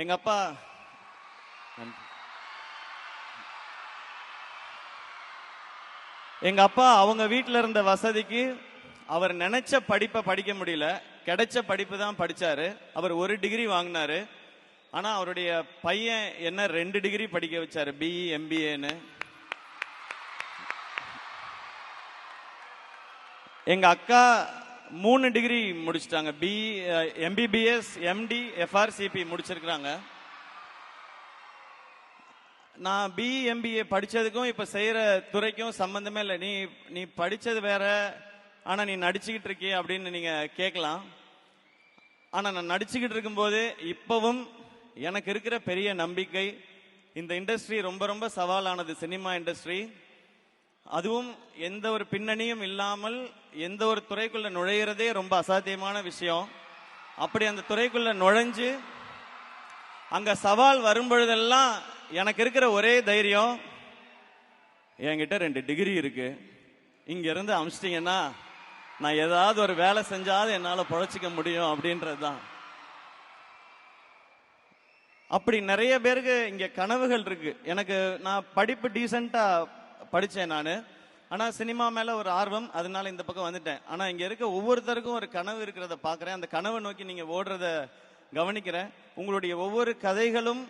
எங்க அப்பா எங்க அப்பா அவங்க வீட்டில் இருந்த வசதிக்கு அவர் நினைச்ச படிப்பை படிக்க முடியல, கிடைச்ச படிப்பு தான் படிச்சாரு. அவர் ஒரு டிகிரி வாங்கினாரு. ஆனா அவருடைய பையன் என்ன 2 டிகிரி படிக்க வச்சாரு, பிஇ எம்பிஏன்னு. எங்க அக்கா 3 டிகிரி முடிச்சிட்டாங்க, பிஇ எம்பிபிஎஸ் எம்டி எஃப்ஆர்சிபி முடிச்சிருக்கிறாங்க. நான் பிஇ எம்பிஏ படிச்சதுக்கும் இப்ப செய்யற துறைக்கும் சம்பந்தமே இல்லை. நீ படிச்சது வேற, ஆனா நீ நடிச்சுக்கிட்டு இருக்கிய அப்படின்னு நீங்க கேட்கலாம். ஆனா நான் நடிச்சுக்கிட்டு இருக்கும்போது இப்பவும் எனக்கு இருக்கிற பெரிய நம்பிக்கை, இந்த இண்டஸ்ட்ரி ரொம்ப ரொம்ப சவாலானது, சினிமா இண்டஸ்ட்ரி. அதுவும் எந்த ஒரு பின்னணியும் இல்லாமல் எந்த ஒரு துறைக்குள்ள நுழையிறதே ரொம்ப அசாத்தியமான விஷயம். அப்படி அந்த துறைக்குள்ள நுழைஞ்சு அங்க சவால் வரும்பொழுதெல்லாம் எனக்கு இருக்கிற ஒரே தைரியம், என்கிட்ட 2 டிகிரி இருக்கு, இங்க இருந்து அமிச்சிட்டீங்கன்னா நான் ஏதாவது ஒரு வேலை செஞ்சாலும் என்னால பொழைச்சிக்க முடியும் அப்படின்றதுதான். அப்படி நிறைய பேருக்கு இங்க கனவுகள் இருக்கு. எனக்கு நான் படிப்பு டீசெண்டா படிச்சேன் நானு, ஆனா சினிமா மேல ஒரு ஆர்வம், அதனால இந்த பக்கம் வந்துட்டேன். ஆனா இங்க இருக்க ஒவ்வொருத்தருக்கும் ஒரு கனவு இருக்கிறத பாக்குறேன். அந்த கனவை நோக்கி நீங்க ஓடுறத கவனிக்கிறேன். உங்களுடைய ஒவ்வொரு கதைகளும்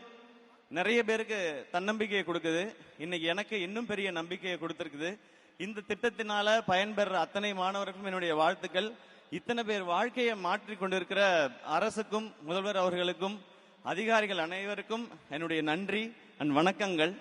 நிறைய பேருக்கு தன்னம்பிக்கையை கொடுக்குது. இன்னைக்கு எனக்கு இன்னும் பெரிய நம்பிக்கையை கொடுத்திருக்குது. இந்த திட்டத்தினால பயன்பெற அத்தனை மாணவர்களுக்கும் என்னுடைய வாழ்த்துக்கள். இத்தனை பேர் வாழ்க்கையை மாற்றி கொண்டிருக்கிற அரசுக்கும் முதல்வர் அவர்களுக்கும் அதிகாரிகள் அனைவருக்கும் என்னுடைய நன்றி அண்ட் வணக்கங்கள்.